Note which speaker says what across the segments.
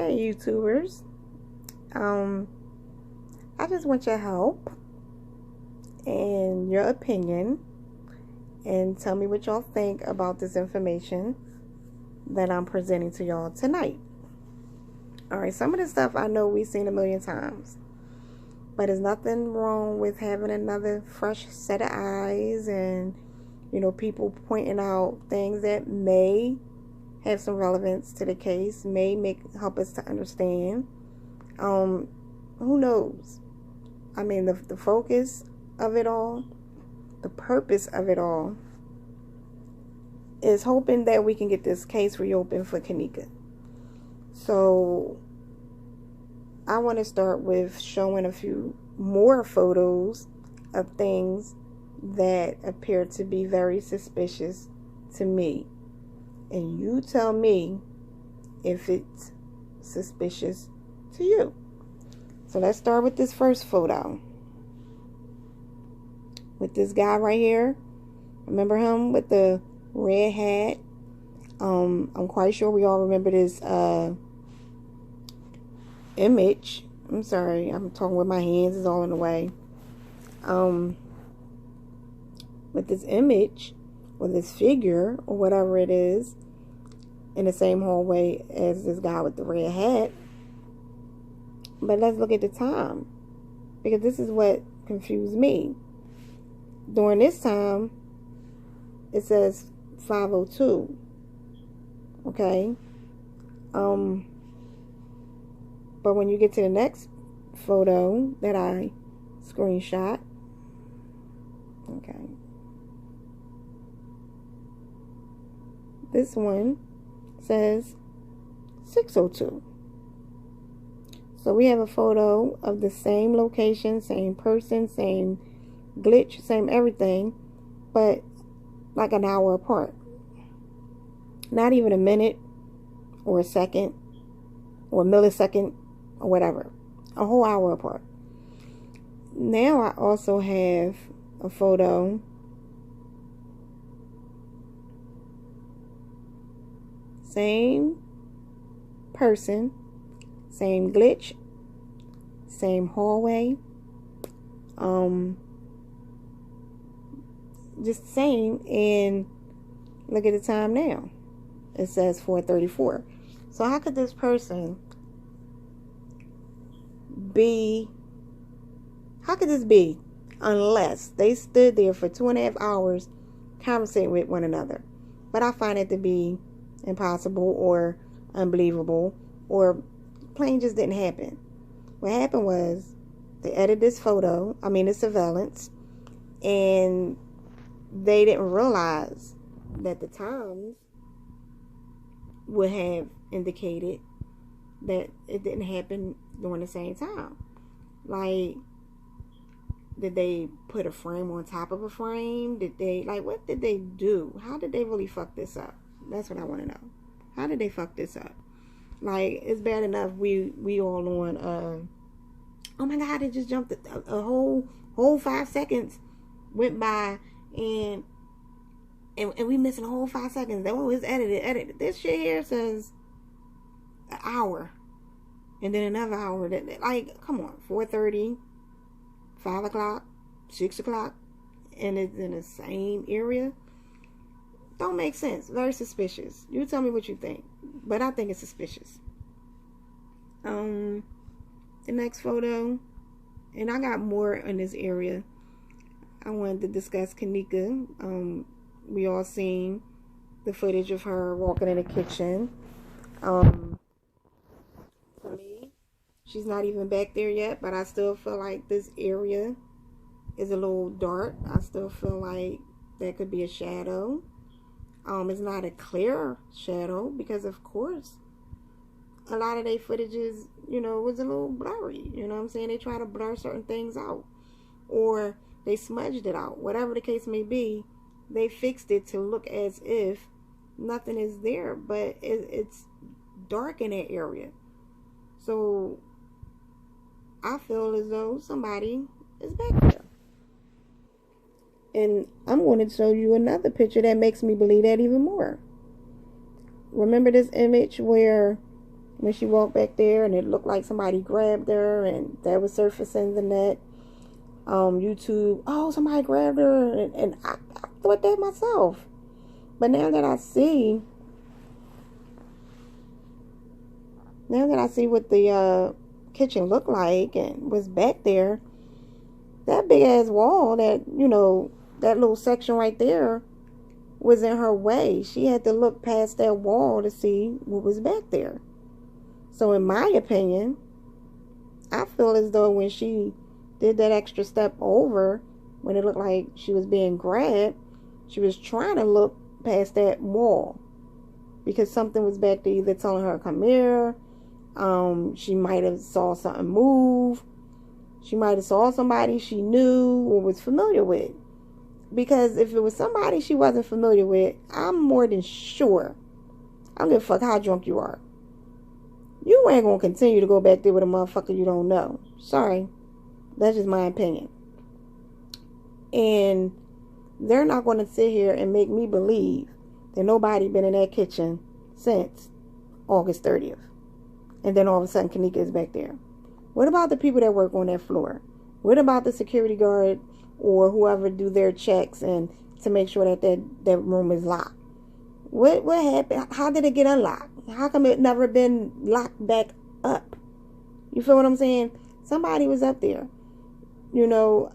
Speaker 1: Hey YouTubers, I just want your help and your opinion and tell me what y'all think about this information that I'm presenting to y'all tonight. Alright, some of this stuff I know we've seen a million times, but there's nothing wrong with having another fresh set of eyes and, people pointing out things that may have some relevance to the case, may help us to understand. Who knows? I mean, the focus of it all, the purpose of it all, is hoping that we can get this case reopened for Kanika. So I want to start with showing a few more photos of things that appear to be very suspicious to me. And you tell me if it's suspicious to you. So let's start with this first photo. With this guy right here. Remember him with the red hat? I'm quite sure we all remember this image. I'm sorry, I'm talking with my hands, it's all in the way. With this image, or this figure, or whatever it is, in the same hallway as this guy with the red hat. But let's look at the time, because this is what confused me. During this time, it says 5:02. Okay. But when you get to the next photo that I screenshot, okay, this one says 6:02. So we have a photo of the same location, same person, same glitch, same everything, but like an hour apart. Not even a minute or a second or a millisecond or whatever. A whole hour apart. Now I also have a photo same person, same glitch, same hallway, just same, and look at the time now. It says 4:34. So how could this person be, how could this be unless they stood there for 2.5 hours conversating with one another? But I find it to be impossible or unbelievable, or plain just didn't happen. What happened was they edited this photo, this surveillance, and they didn't realize that the times would have indicated that it didn't happen during the same time. Like, did they put a frame on top of a frame? Did they, what did they do? How did they really fuck this up? That's what I want to know. How did they fuck this up? Like, it's bad enough we all on, oh my God, it just jumped a whole 5 seconds went by, and we missing a whole 5 seconds. That one was edited. This shit here says an hour, and then another hour. Like, come on, 4:30, 5 o'clock, 6 o'clock, and it's in the same area. Don't make sense. Very suspicious. You tell me what you think, but I think it's suspicious. The next photo, and I got more in this area. I wanted to discuss Kanika. We all seen the footage of her walking in the kitchen. For me, she's not even back there yet, but I still feel like this area is a little dark. I still feel like there could be a shadow. It's not a clear shadow, because of course a lot of their footages, was a little blurry. You know what I'm saying? They try to blur certain things out, or they smudged it out. Whatever the case may be, they fixed it to look as if nothing is there, but it's dark in that area. So I feel as though somebody is back there. And I'm going to show you another picture that makes me believe that even more. Remember this image where when she walked back there, and it looked like somebody grabbed her, and that was surfacing the net. YouTube, oh, somebody grabbed her, and I thought that myself. But now that I see what the kitchen looked like and was back there, that big ass wall, that, you know, that little section right there was in her way. She had to look past that wall to see what was back there. So in my opinion, I feel as though when she did that extra step over, when it looked like she was being grabbed, she was trying to look past that wall, because something was back there either telling her, come here. She might have saw something move. She might have saw somebody she knew or was familiar with. Because if it was somebody she wasn't familiar with, I'm more than sure, I don't give a fuck how drunk you are, you ain't gonna continue to go back there with a motherfucker you don't know. Sorry. That's just my opinion. And they're not going to sit here and make me believe that nobody been in that kitchen since August 30th. And then all of a sudden, Kanika is back there. What about the people that work on that floor? What about the security guard or whoever do their checks and to make sure that that room is locked? What happened? How did it get unlocked? How come it never been locked back up? You feel what I'm saying? Somebody was up there. You know,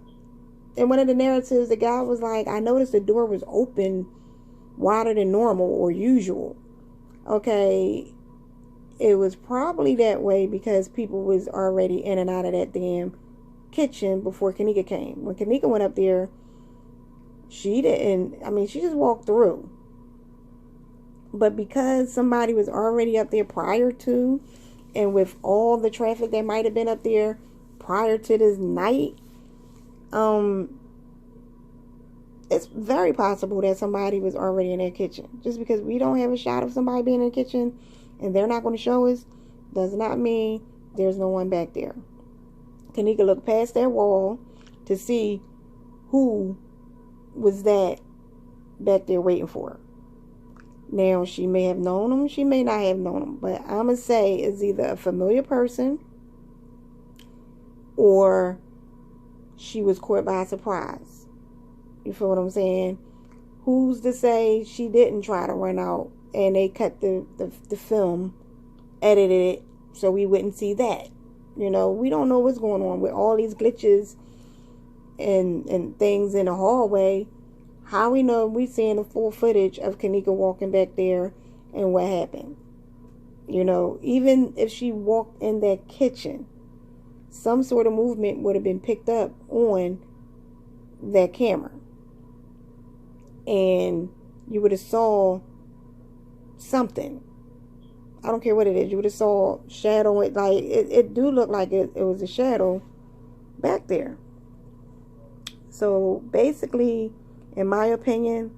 Speaker 1: in one of the narratives, the guy was like, I noticed the door was open wider than normal or usual. Okay, it was probably that way because people was already in and out of that damn kitchen before Kanika came. When Kanika went up there, she just walked through. But because somebody was already up there prior to, and with all the traffic that might have been up there prior to this night, it's very possible that somebody was already in that kitchen. Just because we don't have a shot of somebody being in the kitchen and they're not going to show us, does not mean there's no one back there. Kanika looked past that wall to see who was that back there waiting for her. Now, she may have known him, she may not have known him, but I'm going to say it's either a familiar person or she was caught by surprise. You feel what I'm saying? Who's to say she didn't try to run out and they cut the film, edited it so we wouldn't see that? You know, we don't know what's going on with all these glitches and things in the hallway. How we know we seeing the full footage of Kanika walking back there and what happened? You know, even if she walked in that kitchen, some sort of movement would have been picked up on that camera. And you would have saw something. I don't care what it is. You would have saw shadow. It do look like it was a shadow back there. So basically, in my opinion,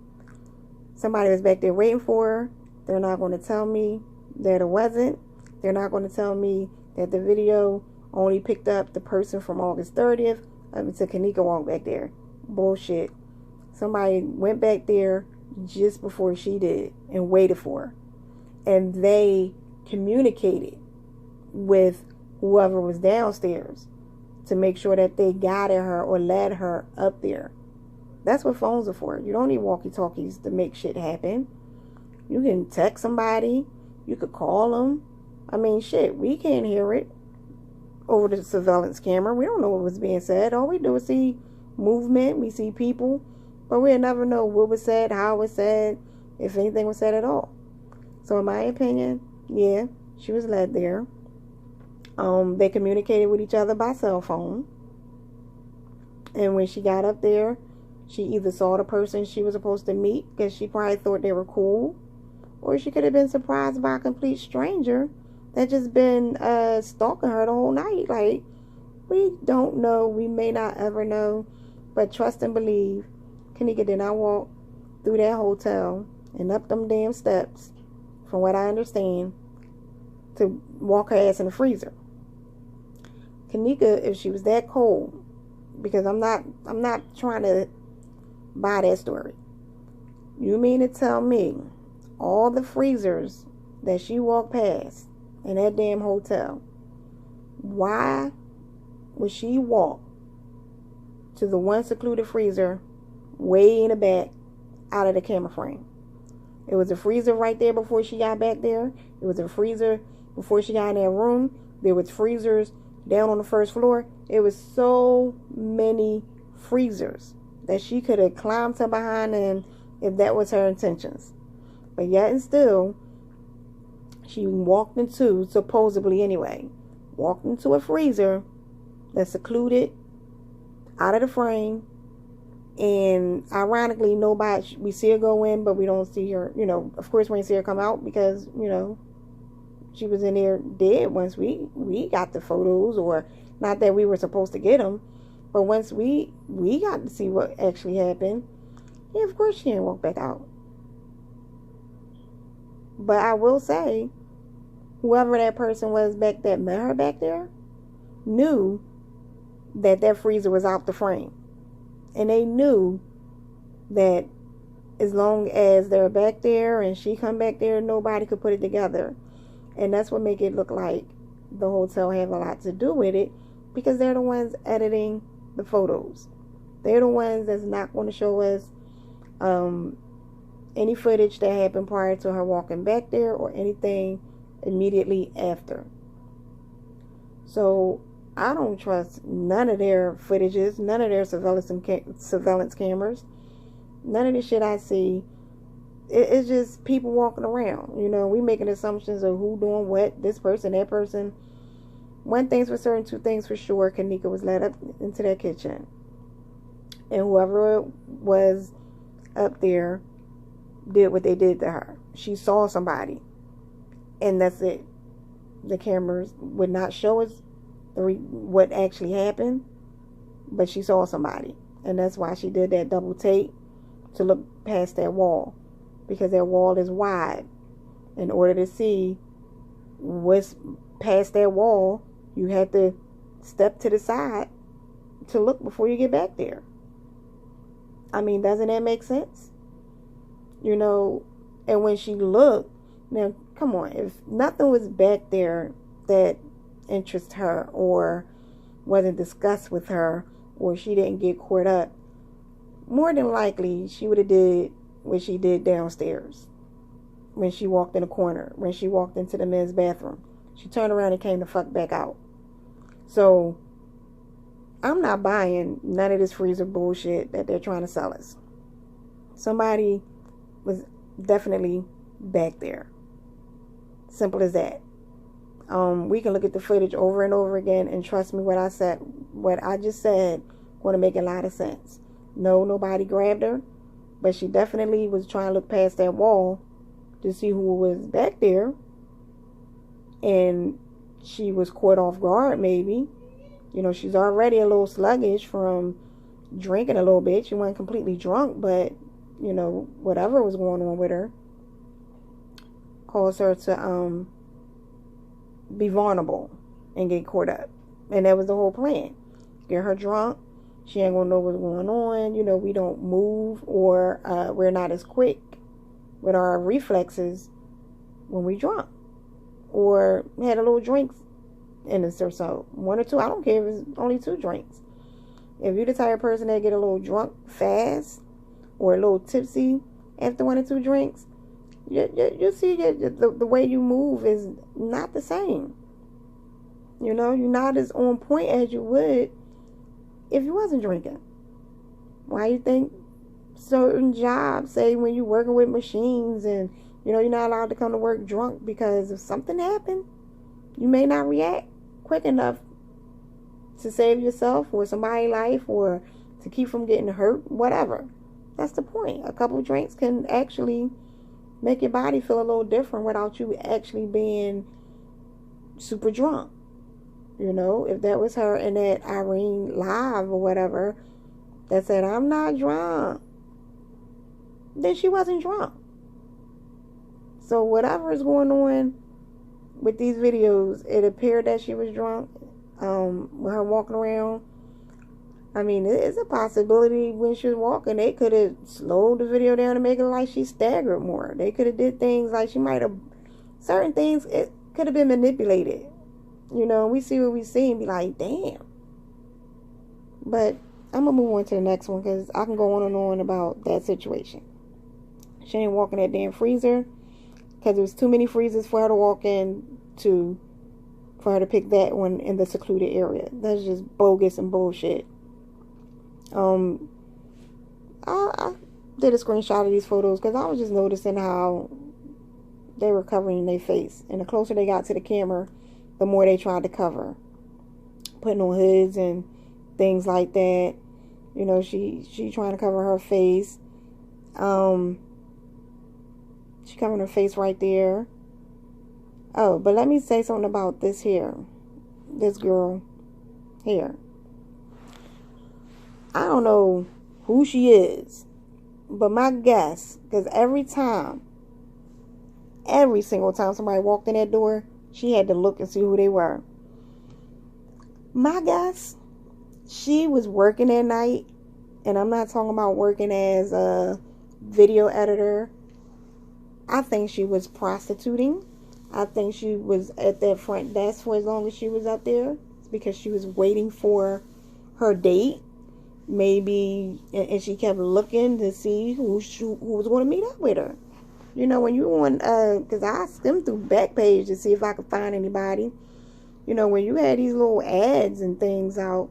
Speaker 1: somebody was back there waiting for her. They're not going to tell me that it wasn't. They're not going to tell me that the video only picked up the person from August 30th until Kanika walked back there. Bullshit. Somebody went back there just before she did and waited for her. And they communicated with whoever was downstairs to make sure that they guided her or led her up there. That's what phones are for. You don't need walkie-talkies to make shit happen. You can text somebody. You could call them. I mean, shit, we can't hear it over the surveillance camera. We don't know what was being said. All we do is see movement. We see people. But we'll never know what was said, how it was said, if anything was said at all. So in my opinion, yeah, she was led there. They communicated with each other by cell phone. And when she got up there, she either saw the person she was supposed to meet because she probably thought they were cool, or she could have been surprised by a complete stranger that just been stalking her the whole night. Like, we don't know. We may not ever know. But trust and believe, Kanika did not walk through that hotel and up them damn steps, from what I understand, to walk her ass in the freezer. Kanika, if she was that cold, because I'm not trying to buy that story. You mean to tell me all the freezers that she walked past in that damn hotel, why would she walk to the one secluded freezer way in the back out of the camera frame? It was a freezer right there before she got back there. It was a freezer before she got in that room. There was freezers down on the first floor. It was so many freezers that she could have climbed to behind them if that was her intentions. But yet and still, she walked into, supposedly anyway, walked into a freezer that's secluded, out of the frame, and ironically, nobody, we see her go in, but we don't see her, of course we didn't see her come out because, she was in there dead once we got the photos, or not that we were supposed to get them, but once we got to see what actually happened, yeah, of course she didn't walk back out. But I will say, whoever that person was back that met her back there knew that freezer was out the frame. And they knew that as long as they're back there and she come back there, nobody could put it together. And that's what make it look like the hotel have a lot to do with it, because they're the ones editing the photos. They're the ones that's not going to show us any footage that happened prior to her walking back there or anything immediately after. So I don't trust none of their footages, none of their surveillance cameras, none of the shit I see. It's just people walking around. We making assumptions of who doing what, this person, that person. One thing's for certain, two things for sure. Kanika was let up into that kitchen, and whoever was up there did what they did to her. She saw somebody, and that's it. The cameras would not show us what actually happened, but she saw somebody, and that's why she did that double take to look past that wall, because that wall is wide. In order to see what's past that wall, you have to step to the side to look before you get back there. I mean, doesn't that make sense? And when she looked, now come on, if nothing was back there that interests her or wasn't discussed with her, or she didn't get caught up, more than likely she would have did what she did downstairs when she walked in the corner, when she walked into the men's bathroom. She turned around and came the fuck back out. So I'm not buying none of this freezer bullshit that they're trying to sell us. Somebody was definitely back there. Simple as that. We can look at the footage over and over again, and trust me, what I just said, going to make a lot of sense. No, nobody grabbed her, but she definitely was trying to look past that wall to see who was back there, and she was caught off guard. Maybe, she's already a little sluggish from drinking a little bit. She wasn't completely drunk, but whatever was going on with her caused her to be vulnerable and get caught up. And that was the whole plan. Get her drunk. She ain't gonna know what's going on. We don't move, or we're not as quick with our reflexes when we drunk, or had a little drinks in us or so. One or two. I don't care if it's only 2 drinks. If you're the type of person that get a little drunk fast or a little tipsy after 1 or 2 drinks, you see the way you move is not the same. You're not as on point as you would if you wasn't drinking. Why you think certain jobs say when you're working with machines and you're not allowed to come to work drunk, because if something happened, you may not react quick enough to save yourself or somebody's life, or to keep from getting hurt, whatever. That's the point. A couple of drinks can actually make your body feel a little different without you actually being super drunk. If that was her in that Irene live or whatever that said, I'm not drunk, then she wasn't drunk. So whatever is going on with these videos, it appeared that she was drunk with her walking around. I mean, it's a possibility when she was walking, they could have slowed the video down and make it like she staggered more. They could have did things like she might have, certain things, could have been manipulated. You know, we see what we see and be like, damn. But I'm going to move on to the next one because I can go on and on about that situation. She ain't walking that damn freezer because there was too many freezers for her to walk in for her to pick that one in the secluded area. That's just bogus and bullshit. I did a screenshot of these photos because I was just noticing how they were covering their face. And the closer they got to the camera, the more they tried to cover. Putting on hoods and things like that. You know, she trying to cover her face. She covering her face right there. Oh, but let me say something about this here. This girl here. I don't know who she is. But my guess, because every single time somebody walked in that door, she had to look and see who they were. My guess, she was working that night, and I'm not talking about working as a video editor. I think she was prostituting. I think she was at that front desk for as long as she was up there. It's because she was waiting for her date. Maybe, and she kept looking to see who was going to meet up with her. You know, when you on, because I skimmed through Backpage to see if I could find anybody. You know, when you had these little ads and things out,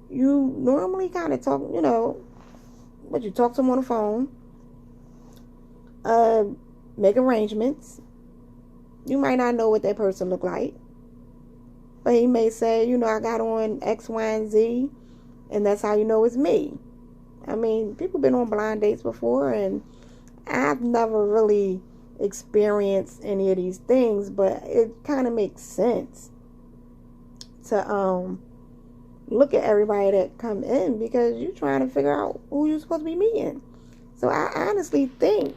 Speaker 1: you normally kind of talk, you know, but you talk to them on the phone, make arrangements. You might not know what that person look like, but he may say, you know, I got on X, Y, and Z, and that's how you know it's me. I mean, people been on blind dates before, and I've never really experienced any of these things, but it kind of makes sense to look at everybody that come in because you're trying to figure out who you're supposed to be meeting. So I honestly think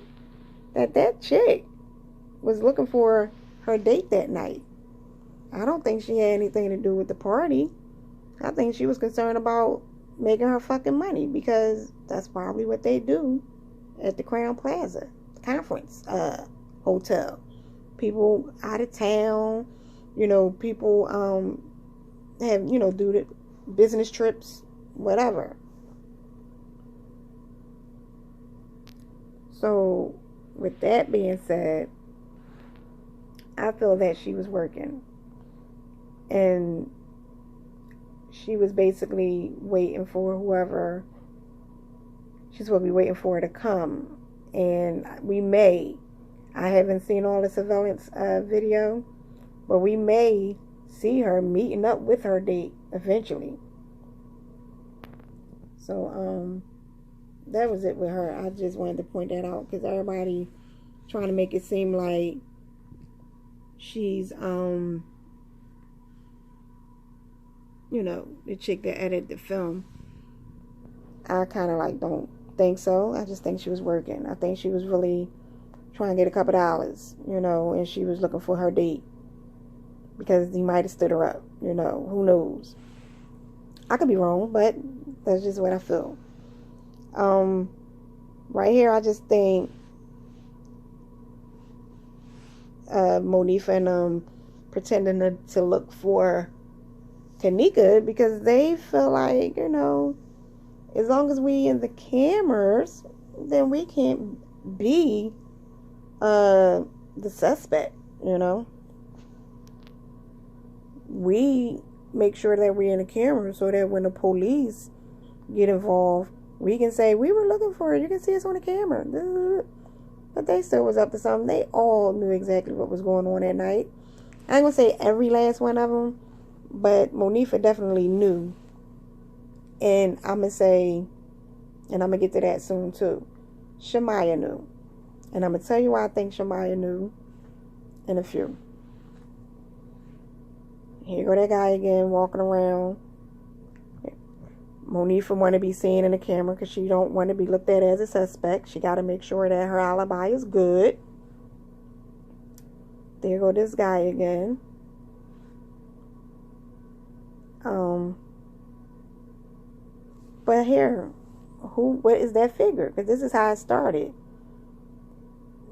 Speaker 1: that chick was looking for her date that night. I don't think she had anything to do with the party. I think she was concerned about making her fucking money because that's probably what they do at the Crown Plaza conference hotel. People out of town, you know, people have, you know, do the business trips, whatever. So with that being said, I feel that she was working, and she was basically waiting for whoever she's supposed to be waiting for her to come. And I haven't seen all the surveillance video, but we may see her meeting up with her date eventually. So that was it with her. I just wanted to point that out because everybody trying to make it seem like she's you know, the chick that edited the film. I kind of like don't think so. I just think she was working. I think she was really trying to get a couple dollars, you know, and she was looking for her date because he might have stood her up, you know, who knows. I could be wrong, but that's just what I feel. Right here, I just think Monifa and pretending to look for Kanika because they feel like, you know, as long as we in the cameras, then we can't be the suspect, you know. We make sure that we're in the camera so that when the police get involved, we can say, we were looking for it. You can see us on the camera. But they still was up to something. They all knew exactly what was going on that night. I ain't going to say every last one of them, but Monifa definitely knew. And I'm going to say, and I'm going to get to that soon too, Shamaya knew. And I'm going to tell you why I think Shamaya knew in a few. Here go that guy again walking around. Monifa want to be seen in the camera because she don't want to be looked at as a suspect. She got to make sure that her alibi is good. There go this guy again. But here, what is that figure? Because this is how it started.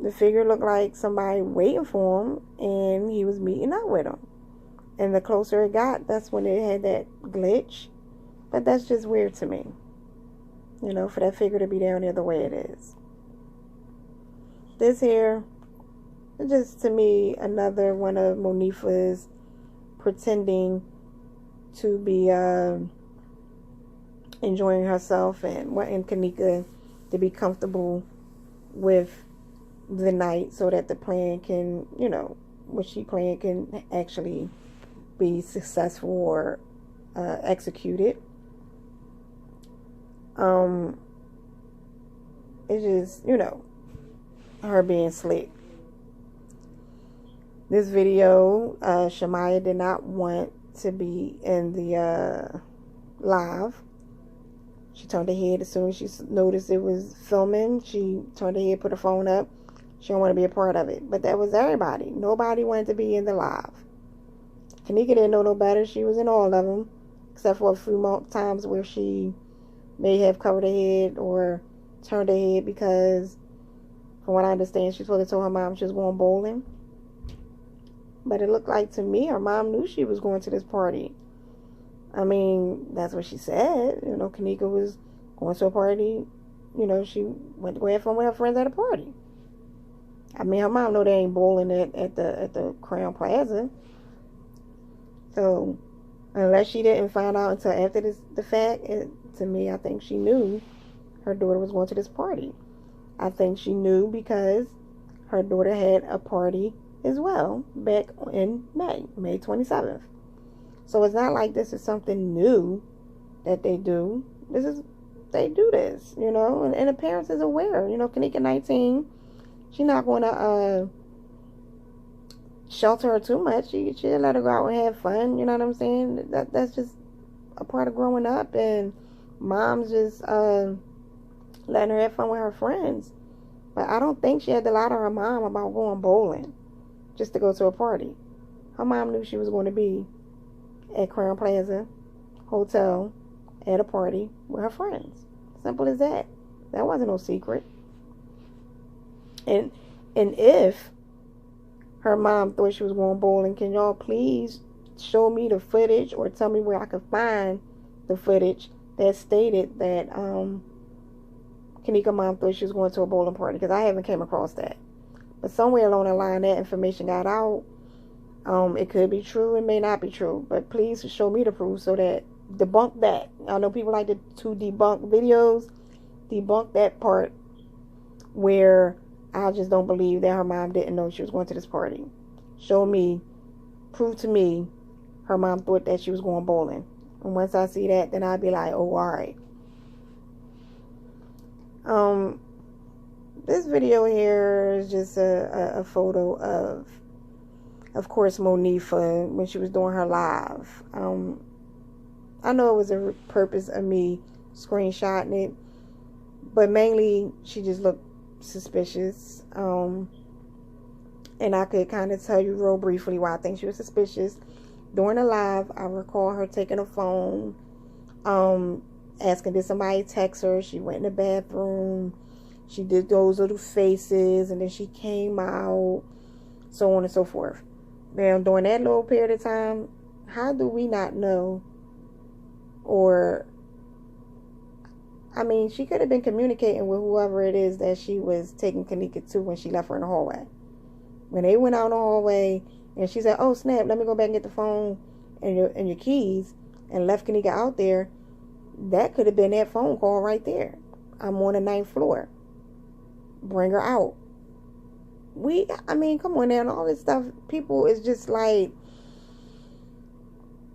Speaker 1: the figure looked like somebody waiting for him, and he was meeting up with him. And the closer it got, that's when it had that glitch. But that's just weird to me. You know, for that figure to be down there the way it is. This here is just, to me, another one of Monifa's pretending to be enjoying herself and wanting Kanika to be comfortable with the night so that the plan can, you know, what she planned can actually be successful or executed. It's just, you know, her being slick. This video, Shamaya did not want to be in the live. She turned her head as soon as she noticed it was filming. She turned her head, put her phone up. She don't want to be a part of it. But that was everybody. Nobody wanted to be in the live. Kanika didn't know no better. She was in all of them, except for a few times where she may have covered her head or turned her head because, from what I understand, she supposed to tell her mom she was going bowling. But it looked like to me her mom knew she was going to this party. I mean, that's what she said. You know, Kanika was going to a party. You know, she went to go have fun with her friends at a party. I mean, her mom know they ain't bowling at the Crown Plaza. So, unless she didn't find out until after the fact, to me, I think she knew her daughter was going to this party. I think she knew because her daughter had a party as well back in May 27th. So it's not like this is something new that they do. They do this, you know, and the parents is aware. You know, Kanika 19, she's not going to shelter her too much. She'll let her go out and have fun. You know what I'm saying? That's just a part of growing up, and mom's just letting her have fun with her friends. But I don't think she had to lie to her mom about going bowling just to go to a party. Her mom knew she was going to be at Crown Plaza Hotel at a party with her friends. Simple as that. That wasn't no secret. And if her mom thought she was going bowling, can y'all please show me the footage or tell me where I could find the footage that stated that Kanika mom thought she was going to a bowling party, because I haven't came across that. But somewhere along the line that information got out. It could be true, it may not be true, but please show me the proof so that debunk that. I know people like to debunk videos. Debunk that part where I just don't believe that her mom didn't know she was going to this party. Show me, prove to me her mom thought that she was going bowling. And once I see that, then I'll be like, oh, alright. This video here is just a photo of course, Monifa, when she was doing her live. I know it was a purpose of me screenshotting it, but mainly she just looked suspicious. And I could kind of tell you real briefly why I think she was suspicious. During the live, I recall her taking a phone, asking did somebody text her. She went in the bathroom. She did those little faces, and then she came out, so on and so forth. Now, during that little period of time, how do we not know? Or, I mean, she could have been communicating with whoever it is that she was taking Kanika to when she left her in the hallway. When they went out in the hallway, and she said, oh, snap, let me go back and get the phone and your keys, and left Kanika out there, that could have been that phone call right there. I'm on the 9th floor. Bring her out. I mean, come on now, and all this stuff, people is just like,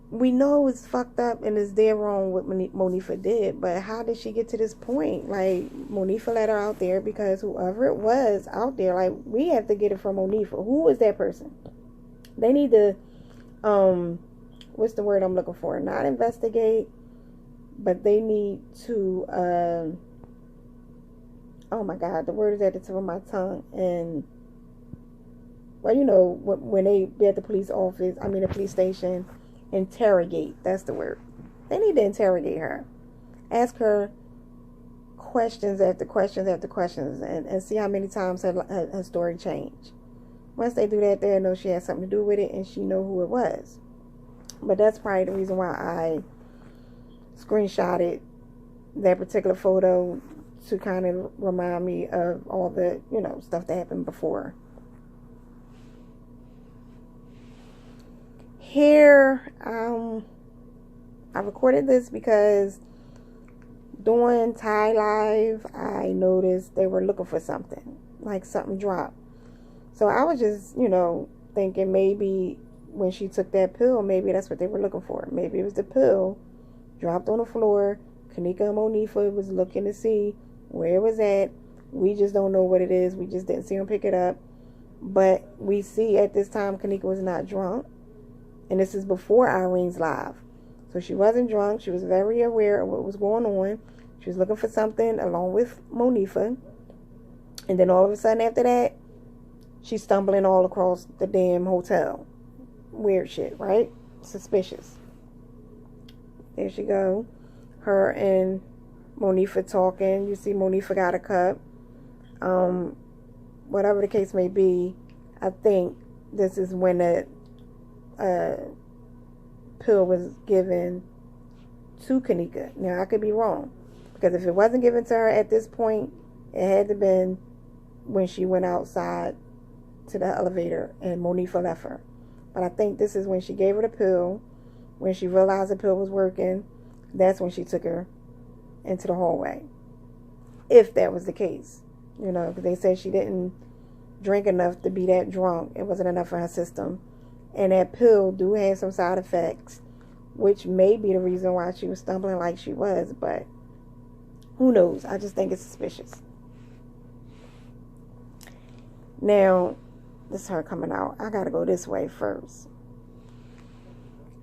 Speaker 1: we know it's fucked up and it's dead wrong what Monifa did, but how did she get to this point? Like, Monifa let her out there because whoever it was out there, like, we have to get it from Monifa. Who is that person? They need to, what's the word I'm looking for? Not investigate, but they need to, oh my God, the word is at the tip of my tongue, and well, you know, when they be at the police office, the police station, interrogate, that's the word. They need to interrogate her. Ask her questions after questions after questions and see how many times her story changed. Once they do that, they'll know she had something to do with it and she know who it was. But that's probably the reason why I screenshotted that particular photo, to kind of remind me of all the, stuff that happened before. Here, I recorded this because during Thai Live, I noticed they were looking for something, like something dropped. So I was just, thinking maybe when she took that pill, maybe that's what they were looking for. Maybe it was the pill dropped on the floor. Kanika and Monifa was looking to see where it was at. We just don't know what it is. We just didn't see them pick it up. But we see at this time Kanika was not drunk. And this is before Irene's live. So she wasn't drunk. She was very aware of what was going on. She was looking for something along with Monifa. And then all of a sudden after that, she's stumbling all across the damn hotel. Weird shit, right? Suspicious. There she go. Her and Monifa talking. You see Monifa got a cup. Whatever the case may be, I think this is when the pill was given to Kanika. Now, I could be wrong, because if it wasn't given to her at this point, it had to been when she went outside to the elevator and Monifa left her. But I think this is when she gave her the pill. When she realized the pill was working, that's when she took her into the hallway. If that was the case. Because they said she didn't drink enough to be that drunk. It wasn't enough for her system. And that pill do have some side effects, which may be the reason why she was stumbling like she was. But who knows? I just think it's suspicious. Now, this is her coming out. I gotta go this way first.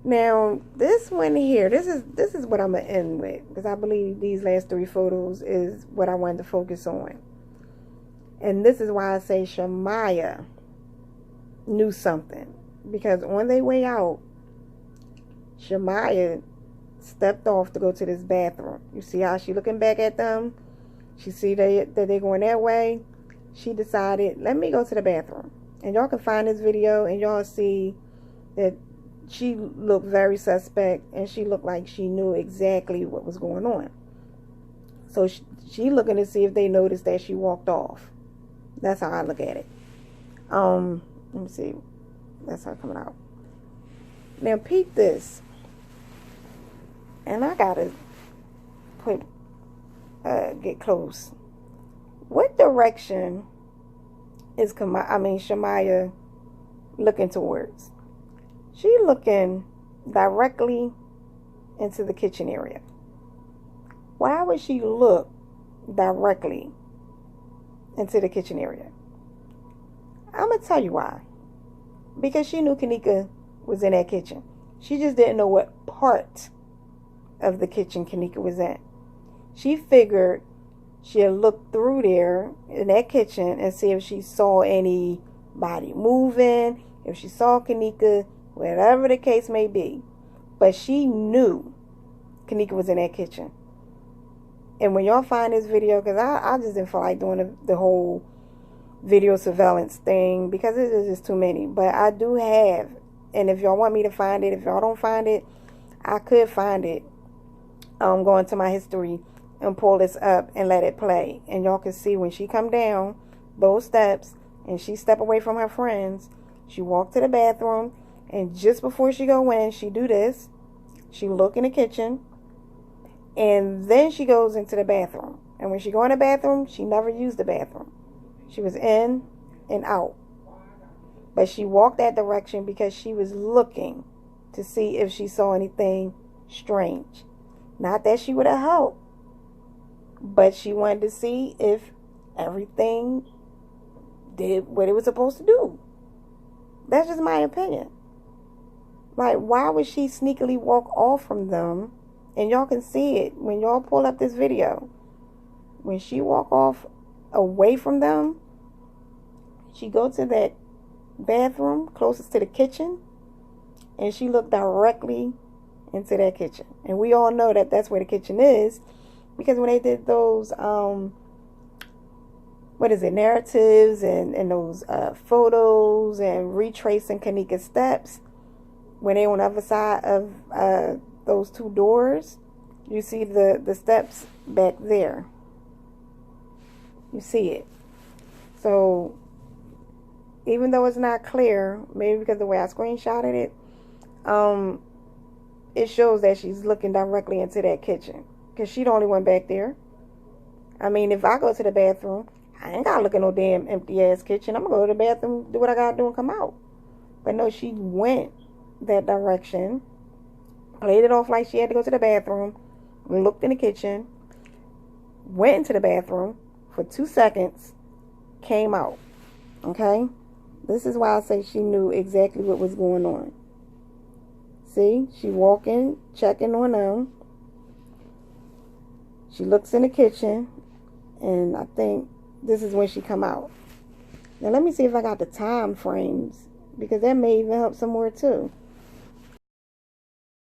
Speaker 1: Now, this one here, this is what I'm gonna end with, because I believe these last 3 photos is what I wanted to focus on. And this is why I say Shamaya knew something, because on their way out, Shamaya stepped off to go to this bathroom. You see how she looking back at them? She see that they're going that way. She decided, let me go to the bathroom. And y'all can find this video and y'all see that she looked very suspect, and she looked like she knew exactly what was going on. So she looking to see if they noticed that she walked off. That's how I look at it. Let me see. That's her coming out. Now peep this. And I gotta get close. What direction is Shamaya looking towards? She looking directly into the kitchen area. Why would she look directly into the kitchen area? I'm going to tell you why. Because she knew Kanika was in that kitchen. She just didn't know what part of the kitchen Kanika was in. She figured she'll look through there in that kitchen and see if she saw anybody moving, if she saw Kanika, whatever the case may be. But she knew Kanika was in that kitchen. And when y'all find this video, because I just didn't feel like doing the whole video surveillance thing, because it is just too many. But I do have, and if y'all want me to find it, if y'all don't find it, I could find it. Go into my history and pull this up and let it play. And y'all can see when she come down those steps and she step away from her friends, she walked to the bathroom, and just before she go in, she do this. She look in the kitchen, and then she goes into the bathroom. And when she go in the bathroom, she never used the bathroom. She was in and out. But she walked that direction because she was looking to see if she saw anything strange. Not that she would have helped, but she wanted to see if everything did what it was supposed to do. That's just my opinion. Like, why would she sneakily walk off from them? And y'all can see it when y'all pull up this video. When she walk off away from them, she go to that bathroom closest to the kitchen, and she looked directly into that kitchen. And we all know that that's where the kitchen is, Because when they did those, narratives and those photos and retracing Kanika's steps, when they on the other side of those two doors, you see the steps back there. You see it. So even though it's not clear, maybe because of the way I screenshotted it, it shows that she's looking directly into that kitchen, because she the only one back there. I mean, if I go to the bathroom, I ain't gotta look at no damn empty ass kitchen. I'm gonna go to the bathroom, do what I gotta do, and come out. But no, she went that direction, played it off like she had to go to the bathroom, looked in the kitchen, went into the bathroom for 2 seconds, came out. Okay? This is why I say she knew exactly what was going on. See? She walking, checking on them. She looks in the kitchen, and I think this is when she come out. Now let me see if I got the time frames, because that may even help somewhere too.